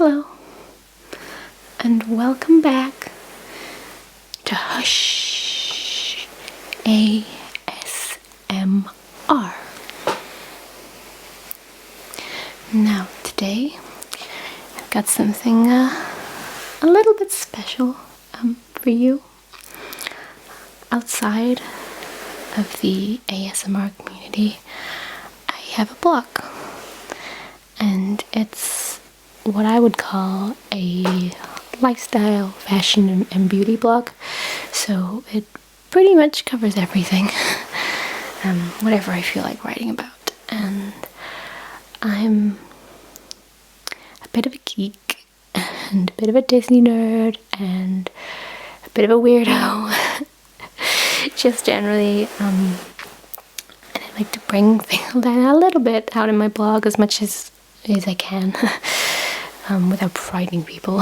Hello, and welcome back to Hush ASMR. Now, today I've got something a little bit special for you. Outside of the ASMR community, I have a blog, and it's what I would call a lifestyle, fashion, and beauty blog. So it pretty much covers everything, whatever I feel like writing about. And I'm a bit of a geek, and a bit of a Disney nerd, and a bit of a weirdo. Just generally, and I like to bring things down a little bit out in my blog as much as I can. Without frightening people.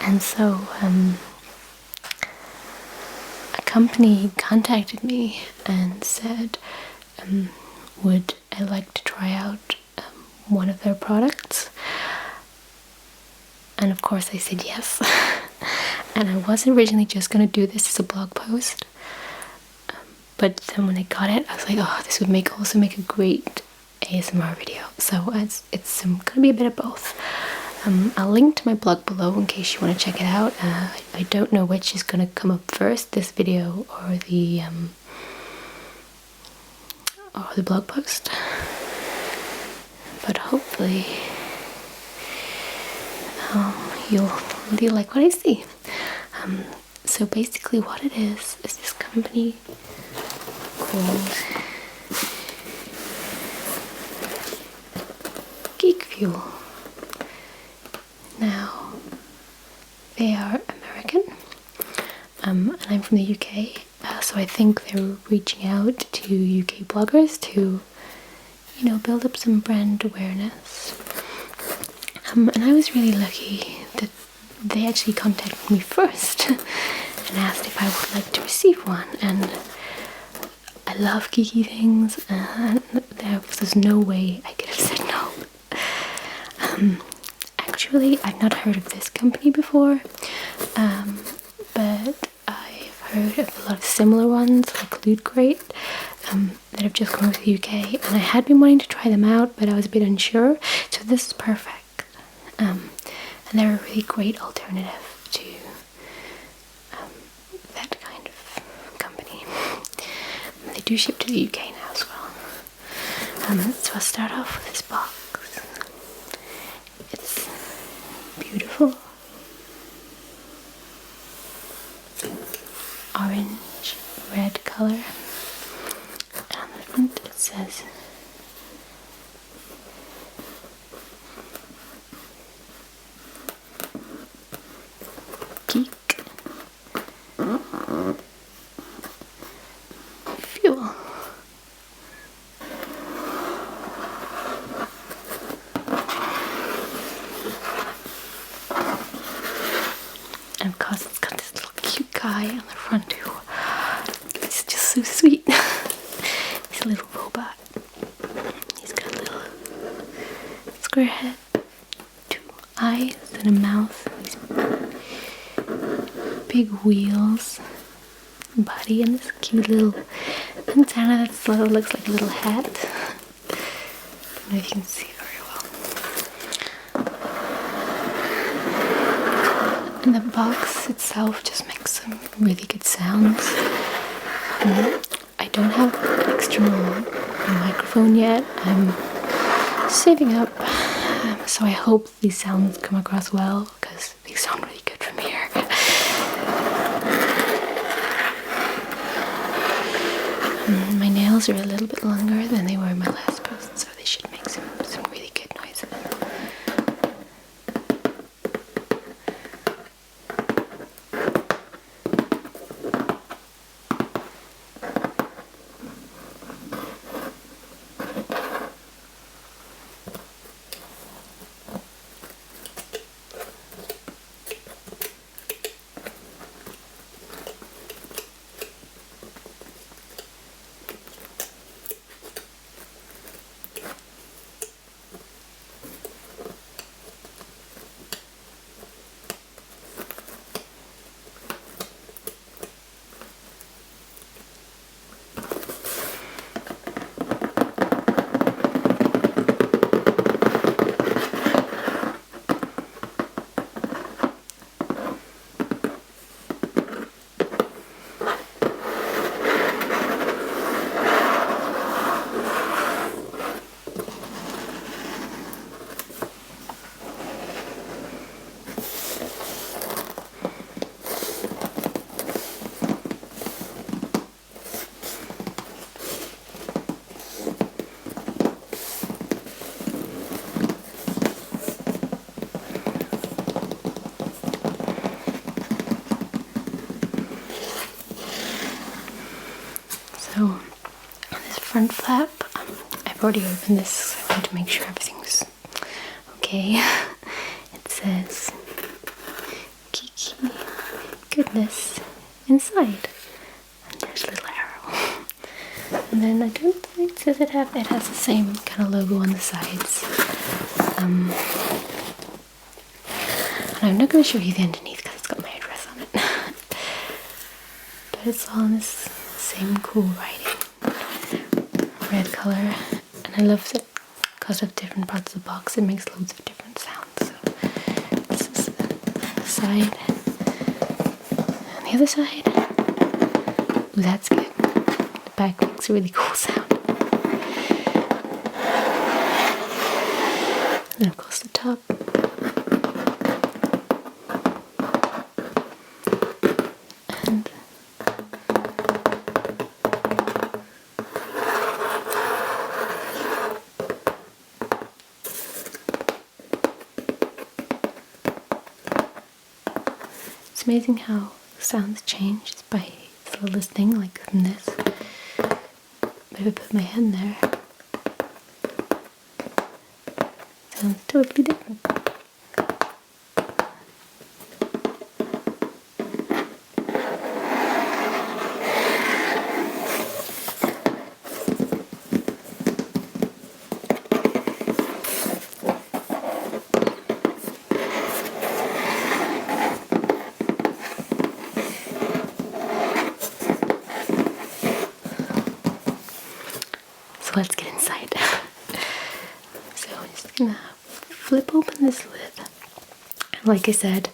And so a company contacted me and said, would I like to try out one of their products? And of course I said yes. And I was originally just going to do this as a blog post, but then when I got it, I was like, oh, this would also make a great ASMR video. So it's gonna be a bit of both. I'll link to my blog below in case you want to check it out. I don't know which is gonna come up first, this video or the blog post, but hopefully you'll like what I see. So basically what it is this company called Geek. Now, they are American, and I'm from the UK, so I think they're reaching out to UK bloggers to, build up some brand awareness. And I was really lucky that they actually contacted me first and asked if I would like to receive one, and I love geeky things, and there's no way I could have said no. Actually, I've not heard of this company before, but I've heard of a lot of similar ones, like Loot Crate, that have just come over to the UK, and I had been wanting to try them out, but I was a bit unsure, so this is perfect. And they're a really great alternative to that kind of company. They do ship to the UK now as well. So I'll start off with this box. It's beautiful. Orange, red color. And on the front it says Geek Fuel. And of course it's got this little cute guy on the front who is just so sweet. He's a little robot. He's got a little square head, 2 eyes and a mouth, these big wheels, body, and this cute little antenna that sort of looks like a little hat. I don't know if you can see it very well. And the box itself just makes some really good sounds. I don't have an external microphone yet. I'm saving up, so I hope these sounds come across well, because they sound really good from here. My nails are a little bit longer than they were in my last post, so they should make some really good noises. So on this front flap, I've already opened this, so I want to make sure everything's okay. It says Kiki goodness inside, and there's a little arrow. And then I don't think does it has the same kind of logo on the sides. And I'm not going to show you the underneath because it's got my address on it. But it's all in this same cool writing, red color, and I love that because of different parts of the box it makes loads of different sounds. So this is the side, and the other side. Ooh, that's good. The back makes a really cool sound. And then of course the top. And it's amazing how sounds change by the littlest thing, like from this. But if I put my hand there, it sounds totally different. Let's get inside. So I'm just gonna flip open this lid. And like I said,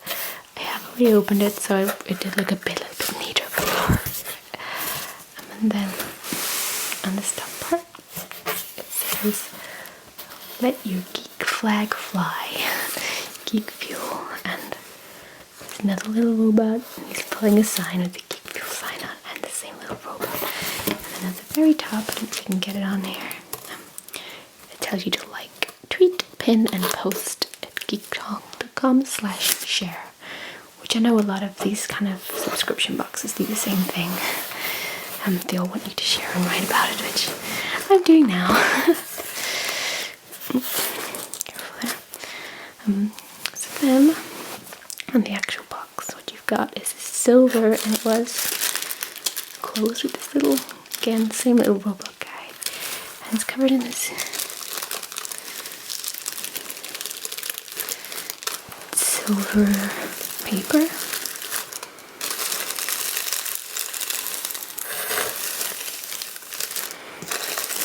I have already opened it, so it did look a little bit neater before. And then on the top part, it says, "Let your geek flag fly." Geek fuel, and there's another little robot. And he's pulling a sign with the geek fuel sign on, and the same little robot. And at the very top, I don't know if you can get it on here, it tells you to like, tweet, pin, and post at geektalk.com/share, which I know a lot of these kind of subscription boxes do the same thing. They all want you to share and write about it, which I'm doing now. Careful there. So then, on the actual box, what you've got is silver, and it was closed with this little, again, same little robot guide, and it's covered in this silver paper.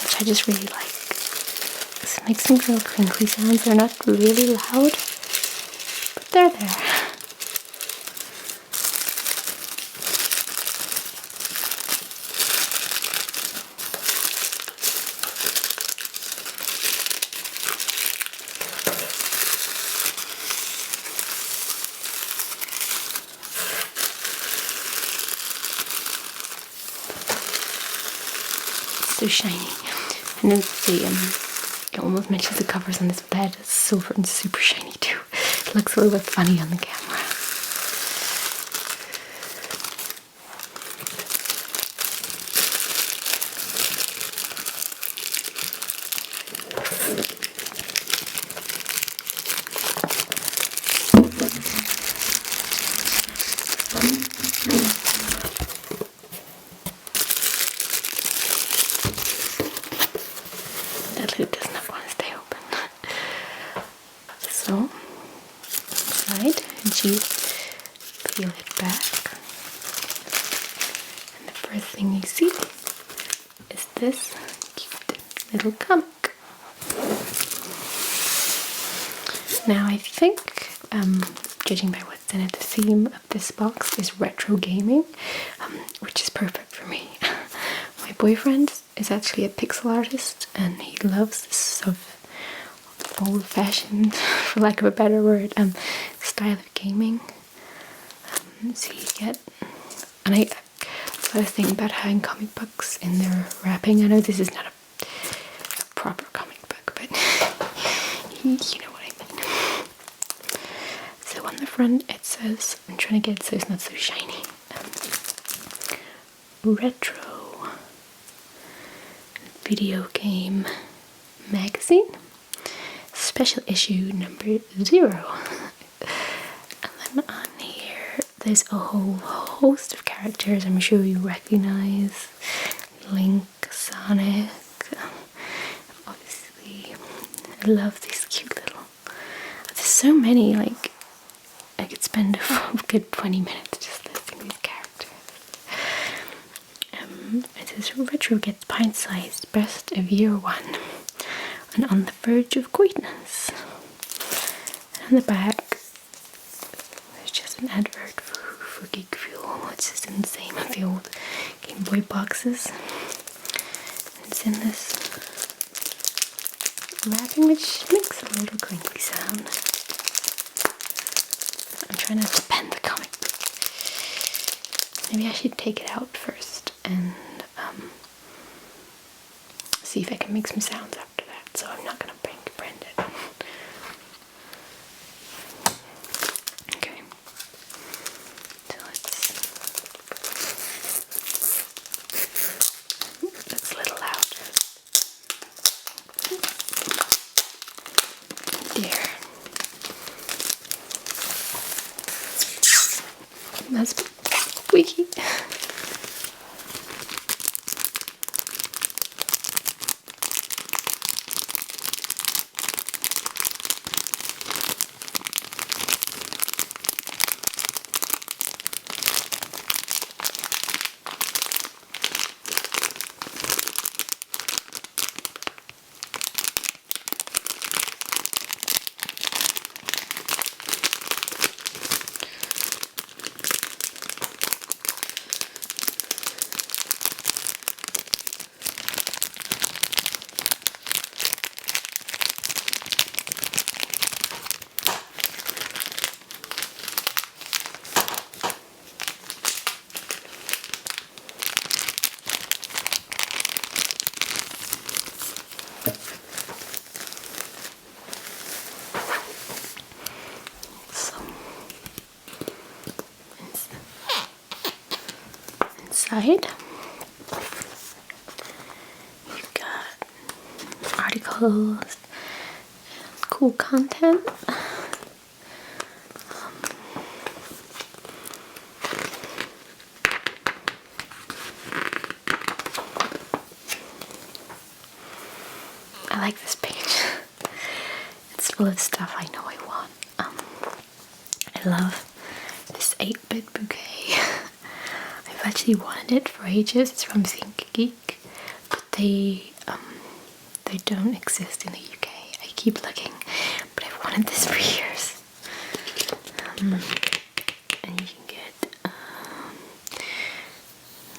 Which I just really like. This makes some real crinkly sounds. They're not really loud, but they're there. So shiny, and then it almost matches the covers on this, but that is silver and super shiny too. It looks a little bit funny on the camera. It does not want to stay open. So, right, and you peel it back, and the first thing you see is this cute little comic. Now I think, judging by what's in it, the theme of this box is retro gaming, which is perfect for me. My boyfriend is actually a pixel artist, and he loves this sort of old-fashioned, for lack of a better word, style of gaming. So you get, and I was thinking about having comic books in their wrapping. I know this is not a proper comic book, but you know what I mean. So on the front it says, I'm trying to get it so it's not so shiny, retro video game magazine, special issue number 0. And then on here, there's a whole host of characters I'm sure you recognize. Link, Sonic, obviously. I love these cute little... There's so many, like, I could spend a good 20 minutes just listing these characters. It says retro gets pint-sized best of year 1 and on the verge of greatness. And on the back, there's just an advert for Geek Fuel. It's just insane with the old Game Boy boxes. It's in this wrapping, which makes a little crinkly sound. I'm trying not to bend the comic. Maybe I should take it out first and see if I can make some sounds after that. So I'm not going to bend it. Okay. So that's a little loud. There. That's squeaky. Inside, you've got articles, cool content. I like this page. It's full of stuff I know I want. I love this 8-bit bouquet. I've actually wanted it for ages. It's from Geek, but they don't exist in the UK. I keep looking, but I've wanted this for years. And you can get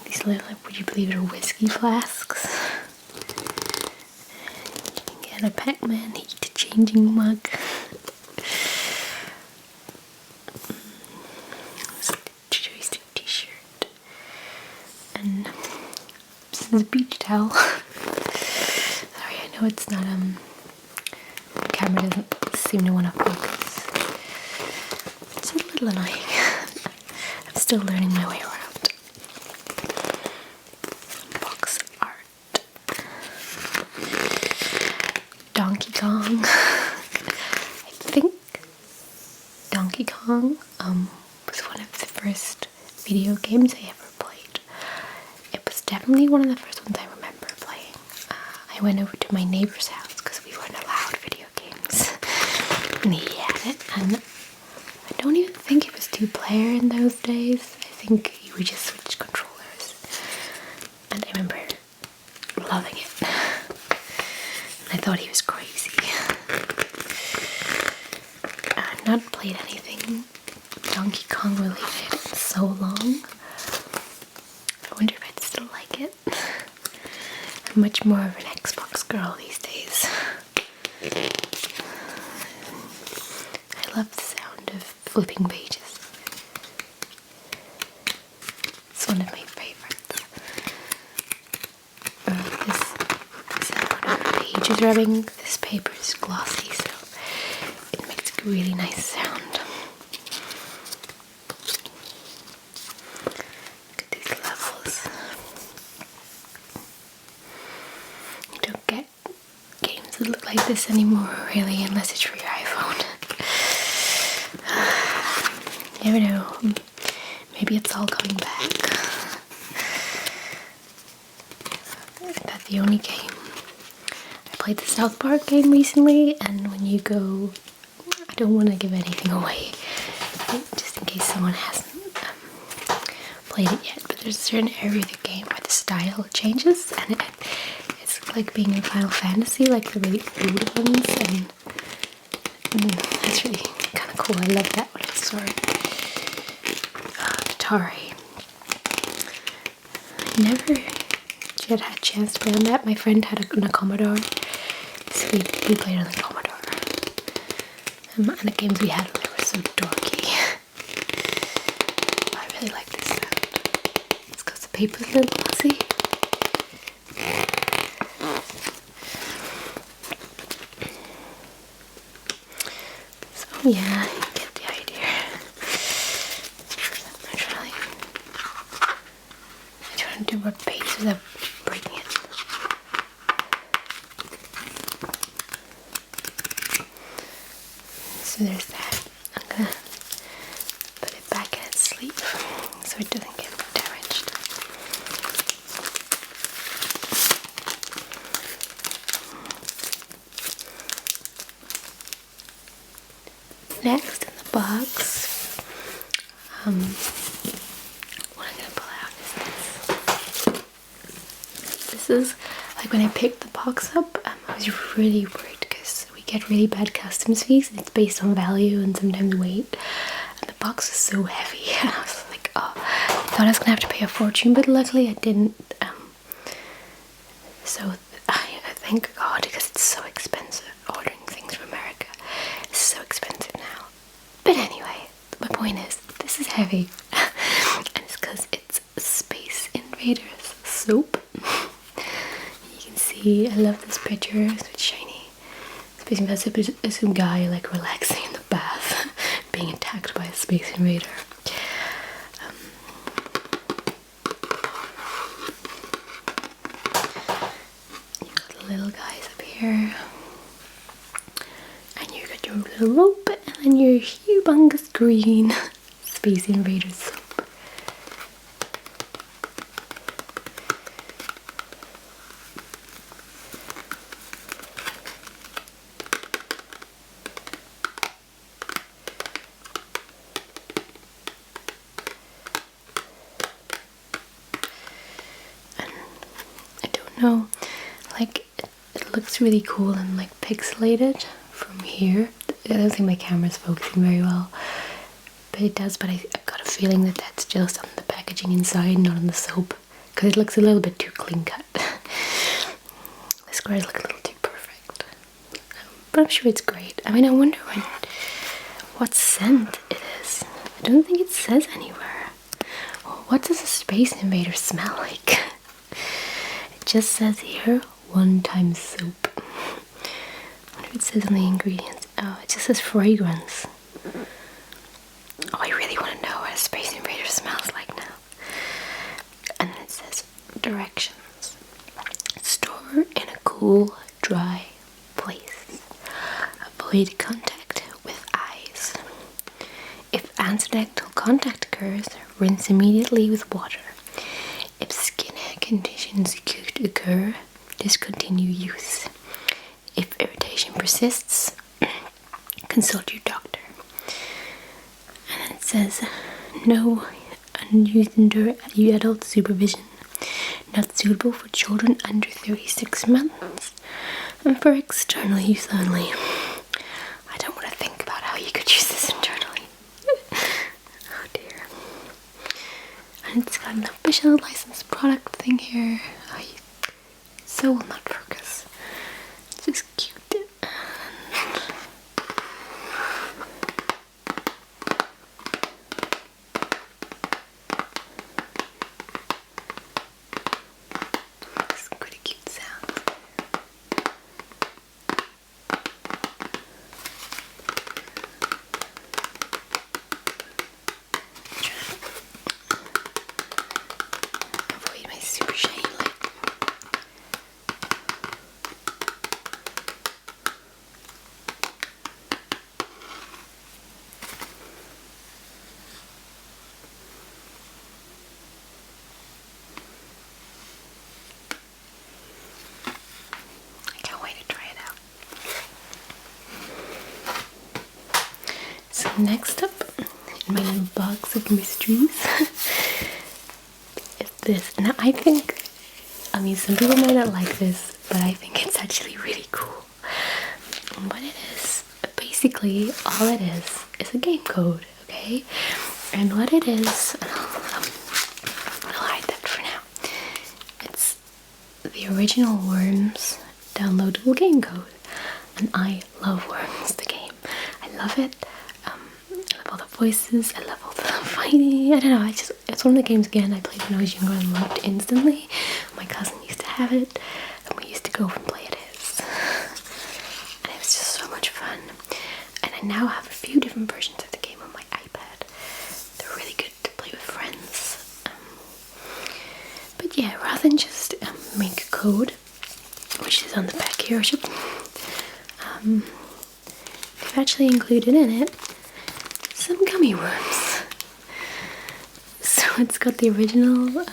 these little, would you believe they're whiskey flasks? And you can get a Pac-Man heat changing mug. And this is a beach towel. Sorry, I know it's not, the camera doesn't seem to want to focus. It's a little annoying. I'm still learning my way around. Box art. Donkey Kong. I think Donkey Kong was one of the first video games I ever played. It was definitely one of the first ones I remember playing. I went over to my neighbor's house because we weren't allowed video games, and he had it, and I don't even think it was 2-player in those days. I think you would just switch controllers, and I remember loving it. And I thought he was crazy. I've not played anything Donkey Kong related in so long. I wonder if I'd still like it. I'm much more of an Xbox girl these days. I love the sound of flipping pages. It's one of my favorites. This sound of the pages rubbing. This paper is glossy, so it makes a really nice sound. doesn't look like this anymore, really, unless it's for your iPhone. You never know. Maybe it's all coming back. That's the only game. I played the South Park game recently, and when you go, I don't want to give anything away, just in case someone hasn't played it yet, but there's a certain area of the game where the style changes, and it's like being in Final Fantasy, like the really old ones, and that's really kind of cool. I love that when I saw it. Atari. I never yet had a chance to play on that. My friend had a Commodore, so we played on the Commodore. And the games we had on there were so dorky. I really like this sound. It's because the paper's a little glossy. So yeah, you get the idea. I'm trying to do more pace without breaking it. So there's that. I'm gonna put it back in its sleeve so it doesn't get damaged. Next in the box, what I'm gonna pull out is this. This is like when I picked the box up, I was really worried because we get really bad customs fees and it's based on value and sometimes weight. And the box is so heavy. And I was like, oh, I thought I was gonna have to pay a fortune, but luckily I didn't. So I thank God, because it's so expensive ordering things from America. It's so expensive now. But anyway, my point is, this is heavy. And it's because it's Space Invaders soap. You can see, I love this picture, it's a bit shiny. Space Invaders is some guy like relaxing in the bath, being attacked by a Space Invader. You've got the little guys up here. And you've got your little rope, and then your humongous green Space Invaders soap. No, like it looks really cool and like pixelated from here. I don't think my camera's focusing very well, but it does. But I've got a feeling that that's just on the packaging inside, not on the soap, because it looks a little bit too clean cut. The squares look a little too perfect, but I'm sure it's great. I mean, I wonder what scent it is. I don't think it says anywhere. What does a Space Invader smell like? Just says here, 1-time soap. I wonder if it says on the ingredients. Oh, it just says fragrance. Oh, I really want to know what a Space Invader smells like now. And then it says directions. Store in a cool, dry place. Avoid contact with eyes. If accidental contact occurs, rinse immediately with water. If skin conditions could occur, discontinue use. If irritation persists, consult your doctor. And then it says, no unused under adult supervision, not suitable for children under 36 months, and for external use only. I don't want to think about how you could use this internally. Oh dear. And it's got an official licensed product thing here. Oh, so will not focus. It's just cute. It's pretty cute sound. Avoid my super shiny lip. Next up in my little box of mysteries is this. Now I think, I mean, some people might not like this, but I think it's actually really cool. What it is, basically all it is a game code, okay? And what it is, I'll hide that for now. It's the original Worms downloadable game code. And I love Worms, the game. I love it. I love all the voices. I love all the fighting. I don't know. It's one of the games again I played when I was younger and loved instantly. My cousin used to have it, and we used to go and play at his. And it was just so much fun. And I now have a few different versions of the game on my iPad. They're really good to play with friends. But yeah, rather than just make a code, which is on the back here, they've actually included in it some gummy worms. So it's got the original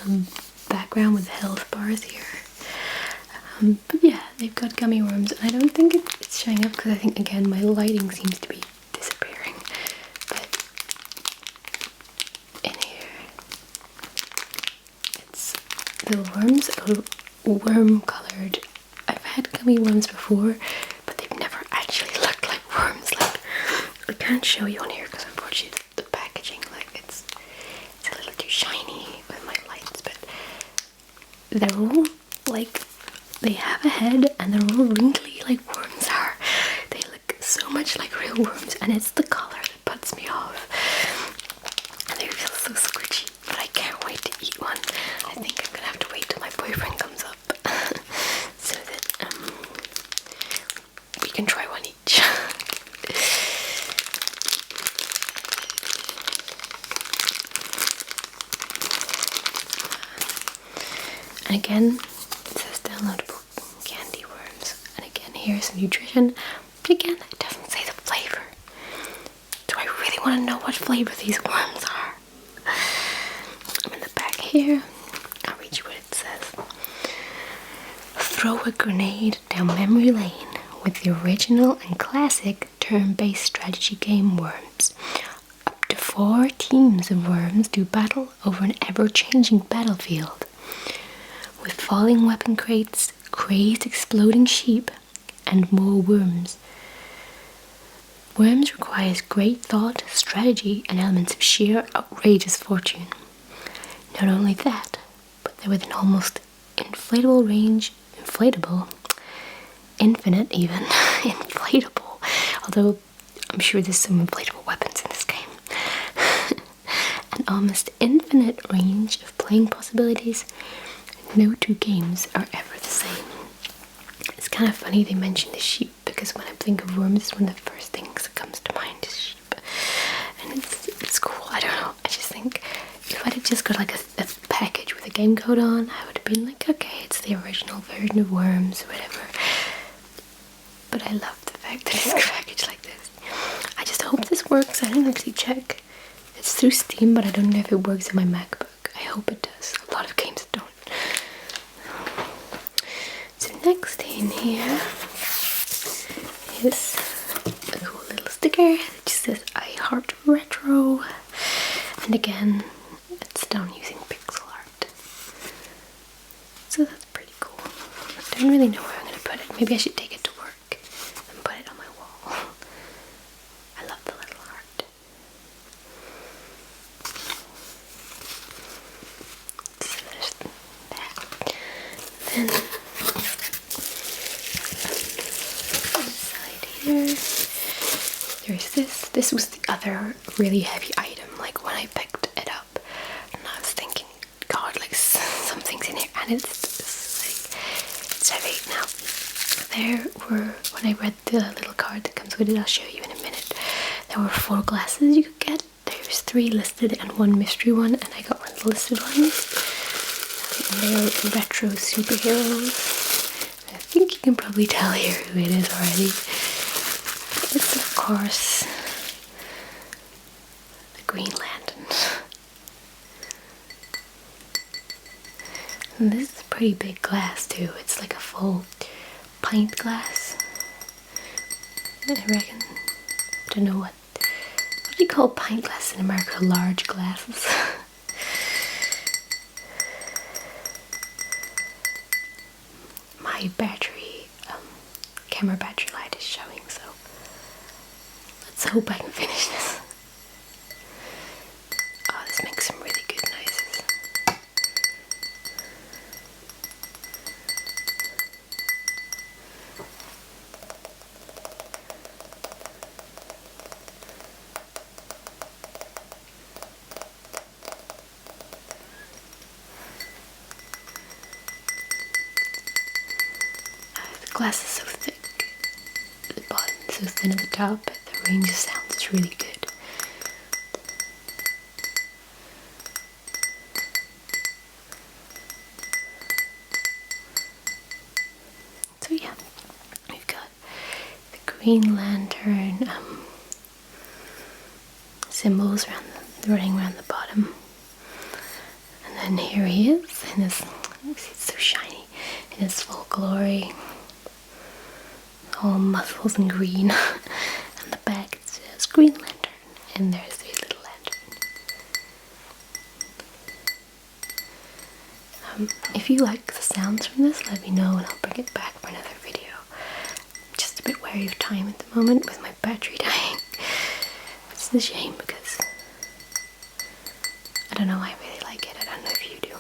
background with health bars here. But yeah, they've got gummy worms. I don't think it's showing up because I think, again, my lighting seems to be disappearing. But in here, it's the worms are worm colored. I've had gummy worms before, but they've never actually looked like worms. Like, I can't show you on here because unfortunately the packaging, like, it's a little too shiny with my lights, but they're all like, they have a head and they're all wrinkly like worms are. They look so much like real worms, and it's the color that puts me off. And they feel so squishy, but I can't wait to eat one. I think I'm gonna have to wait till my boyfriend comes up so that we can try one each. And again, it says downloadable candy worms. And again, here's nutrition. But again, it doesn't say the flavor. Do I really want to know what flavor these worms are? I'm in the back here. I'll read you what it says. Throw a grenade down memory lane with the original and classic turn-based strategy game Worms. Up to 4 teams of worms do battle over an ever-changing battlefield. With falling weapon crates, crazed exploding sheep, and more worms. Worms requires great thought, strategy, and elements of sheer outrageous fortune. Not only that, but they're within almost inflatable range, infinite even, inflatable, although I'm sure there's some inflatable weapons in this game. An almost infinite range of playing possibilities. No two games are ever the same. It's kind of funny they mention the sheep, because when I think of worms, one of the first things that comes to mind is sheep. And it's cool, I don't know. I just think if I'd have just got like a package with a game code on, I would have been like, okay, it's the original version of Worms or whatever. But I love the fact that it's packaged like this. I just hope this works. I didn't actually check. It's through Steam, but I don't know if it works in my MacBook. I hope it does. A lot of games don't. So next in here is a cool little sticker that just says I heart retro, and again it's done using pixel art, so that's pretty cool. I don't really know where I'm going to put it. Maybe I should take it to work and put it on my wall. I love the little heart. So there's that. Then there's this. This was the other really heavy item, like when I picked it up, and I was thinking, God, like something's in here, and it's heavy. Now, there were, when I read the little card that comes with it, I'll show you in a minute, there were 4 glasses you could get. There's 3 listed and 1 mystery one, and I got one of the listed ones. And they're retro superheroes. I think you can probably tell here who it is already. It's, of course, the Green Lantern. And this is a pretty big glass too. It's like a full pint glass, I reckon. Don't know what We call pint glasses in America large glasses. My battery, camera battery light is showing, so let's hope I can finish this. Oh, this makes some really good noises. The glass is so thick, the bottom is so thin at the top, the range of sounds is really good. So yeah, we've got the Green Lantern symbols running around the bottom. And then here he is in his, it's so shiny, in his full glory. All muscles and green. And the back it says Green Lantern. And there's the little lantern. If you like the sounds from this, let me know and I'll bring it back for another video. I'm just a bit wary of time at the moment with my battery dying. It's a shame because I don't know, I really like it. I don't know if you do.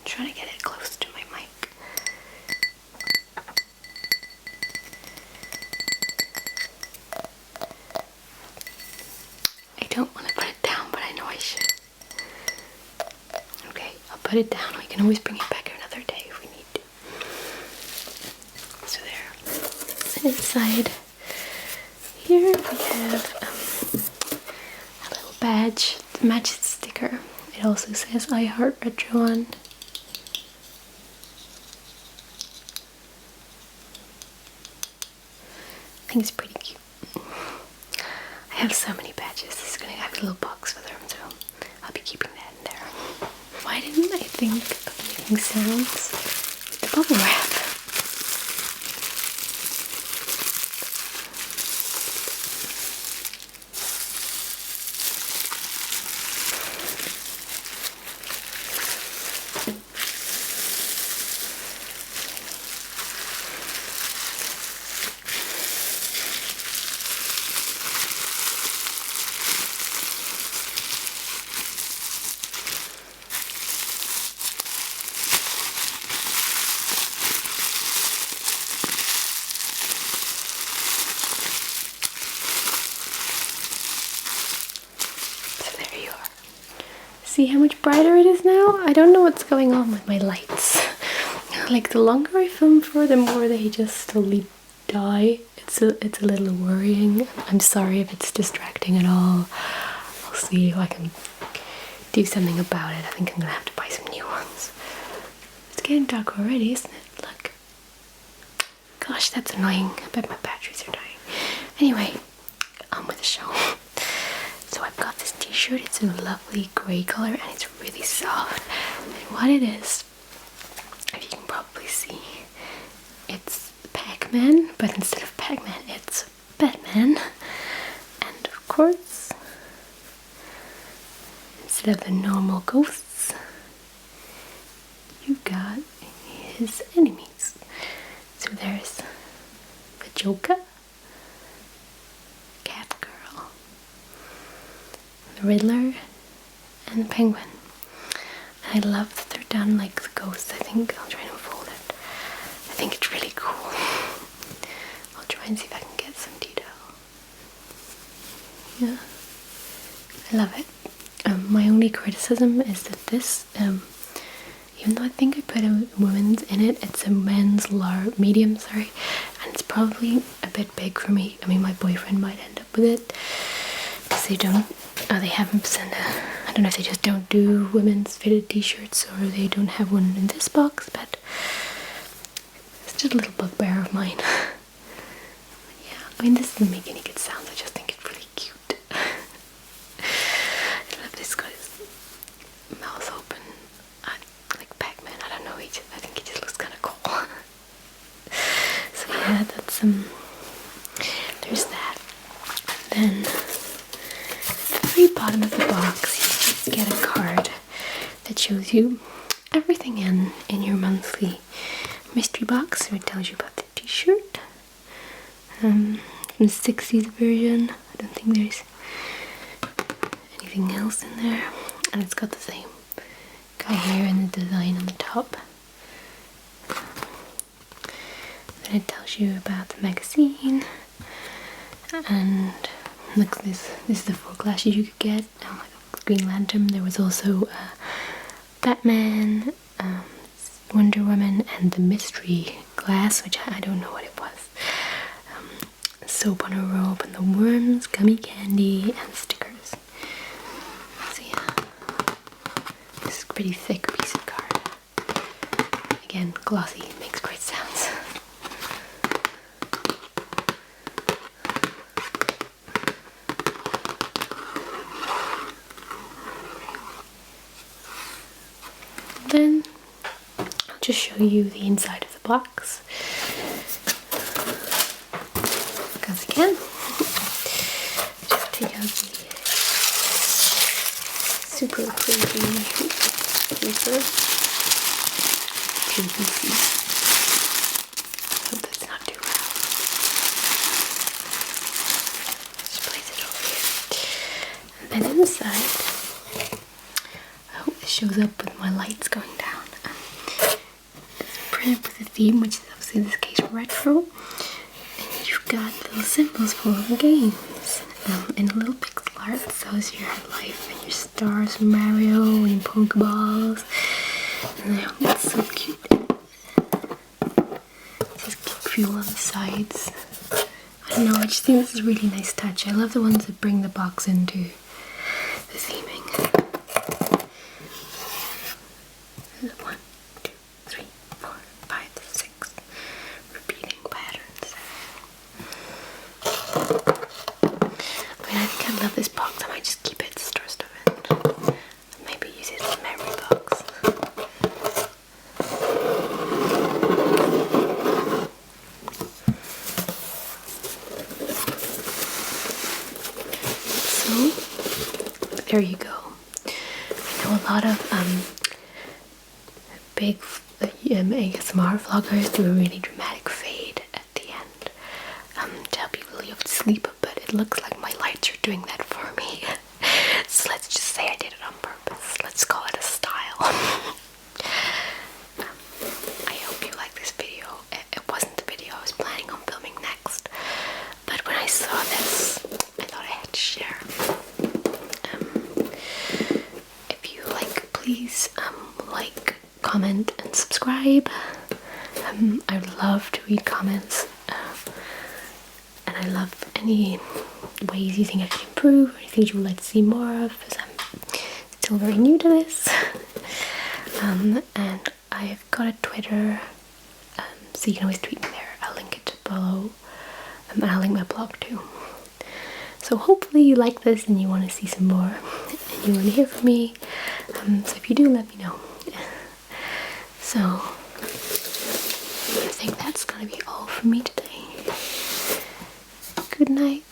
Trying to get it close to my mic. I don't want to put it down, but I know I should. Okay, I'll put it down. We can always bring it back another day if we need to. So there. And inside here we have a little badge that matches the sticker. It also says I Heart Retro on. I think it's pretty cute. I have so many badges. This is gonna have a little box for them, so I'll be keeping that in there. Why didn't I think of making sounds with the bubble wrap? See how much brighter it is now? I don't know what's going on with my lights. Like the longer I film for, the more they just slowly die. It's a little worrying. I'm sorry if it's distracting at all. I'll see if I can do something about it. I think I'm gonna have to buy some new ones. It's getting dark already, isn't it? Look. Gosh, that's annoying. I bet my batteries are dying. Anyway, on with the show. So I've got this t-shirt, it's a lovely grey colour and it's really soft. And what it is, if you can probably see, it's Pac-Man, but instead of Pac-Man, it's Batman. And of course, instead of the normal ghosts, you've got his enemies. So there's the Joker, Riddler, and the Penguin. And I love that they're done like the ghosts. I think I'll try and unfold it. I think it's really cool. I'll try and see if I can get some detail. Yeah, I love it. My only criticism is that this, even though I think I put a women's in it, it's a men's medium, sorry, and it's probably a bit big for me. I mean, my boyfriend might end up with it. They don't, they haven't sent a I don't know if they just don't do women's fitted t-shirts or they don't have one in this box, but it's just a little bugbear of mine. Yeah, I mean, this doesn't make any good sounds, I just think it's really cute. I love this guy's mouth open, like Pac-Man. I don't know, I think he just looks kind of cool. So yeah, that's there's that. And then at the very bottom of the box you just get a card that shows you everything in your monthly mystery box. So it tells you about the t-shirt, from the 60s version. I don't think there's anything else in there, and it's got the same guy here and the design on the top. Then it tells you about the magazine, and look, this is the 4 glasses you could get. Like Green Lantern. There was also Batman, Wonder Woman, and the mystery glass, which I don't know what it was. Soap on a rope, and the worms, gummy candy, and stickers. So yeah, this is a pretty thick piece of card. Again, glossy, makes great sounds. Then I'll just show you the inside of the box, because I can. Just take out the super crazy paper. PVC. I hope that's not too loud. Just place it over here. And then inside, I hope this shows up with my lights going down. It's printed with a theme, which is obviously in this case retro. And you've got little symbols for all the games. And a little pixel art that shows your life and your stars from Mario and your Pokeballs. And I hope it's so cute. Just keep fuel on the sides. I don't know, I just think this is a really nice touch. I love the ones that bring the box into the theming. 1, 2, 3, 4, 5, 6 repeating patterns. I mean, I think I love this box. I might just keep it, store stuff in. Maybe use it as a memory box. So, there you go. I know a lot of big ASMR vloggers do a really dramatic fade at the end to help you really off to sleep, but it looks like my lights are doing that for me. So let's just say I did it on purpose. Let's call it a style. I hope you like this video. It wasn't the video I was planning on filming next, but when I saw this, I thought I had to share. If you like, please like, comment, and subscribe. I love to read comments, and I love any ways you think I could improve, or anything you would like to see more of, because I'm still very new to this. And I've got a Twitter, so you can always tweet me there. I'll link it below, and I'll link my blog too. So hopefully you like this and you want to see some more, and you want to hear from me. So if you do, let me know. So I think that's gonna be all from me today. Good night.